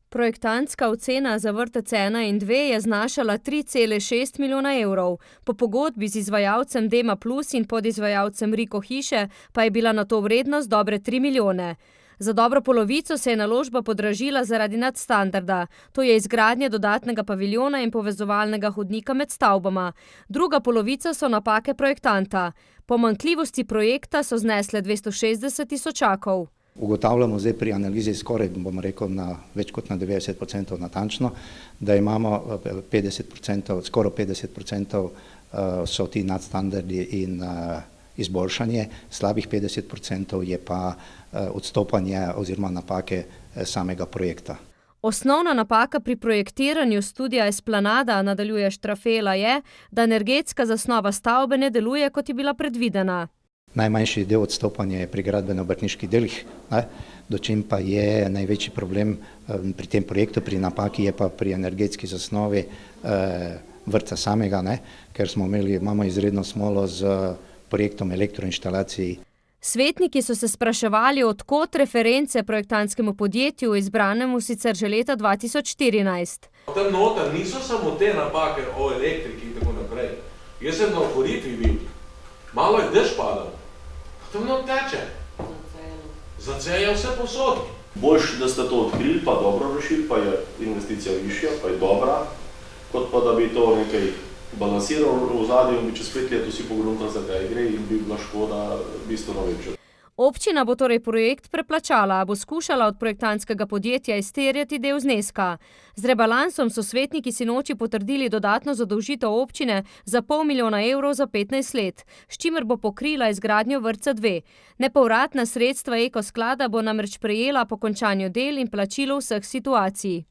Projektantska ocena za vrtec 1 in 2 je znašala 3,6 milijona evrov. Po pogodbi z izvajalcem Dema Plus in podizvajalcem Riko hiše pa je bila na to vrednost dobre 3 milijone. Za dobro polovico se je naložba podražila zaradi nadstandarda, to je izgradnje dodatnega paviljona in povezovalnega hodnika med stavbama. Druga polovica so napake projektanta. Pomanjkljivosti projekta so znesle 260 tisočakov. Ugotavljamo zdaj pri analizi skoraj, bomo rekel, več kot na 90% natančno, da imamo 50%, skoraj 50% so ti nadstandardi in izboljšanje, slabih 50% je pa odstopanje oziroma napake samega projekta. Osnovna napaka pri projektiranju studia Esplanada, nadaljuje Štrafela, je, da energetska zasnova stavbe ne deluje, kot je bila predvidena. Najmanjši del odstopanja je pri gradbeno-obrtniških delih, dočim pa je največji problem pri tem projektu, pri napaki je pa pri energetski zasnovi vrtca samega, ker imamo izredno smolo z projektom elektroinštalacij. Svetniki so se spraševali, od kod reference projektantskemu podjetju, izbranemu sicer že leta 2014. Tam noter niso samo te napake o elektriki in tako naprej. Jaz sem na otvoritvi bil, malo je dež padal, tam not teče. Zaceja vse posod. Boljš, da ste to odkrili, pa dobro rešili, pa je investicija višja, pa je dobra, kot pa da bi to nekaj balansiral v zadnjem, bi čez 5 let vsi pogrunta, zakaj gre in bi bila škoda bistveno večja. Občina bo torej projekt preplačala, bo skušala od projektantskega podjetja izterjati del zneska. Z rebalansom so svetniki sinoči potrdili dodatno zadolžitev občine za pol milijona evrov za 15 let, s čimer bo pokrila izgradnjo vrtca 2. Nepovratna sredstva Eko sklada bo namreč prejela po končanju del in plačilu vseh situacij.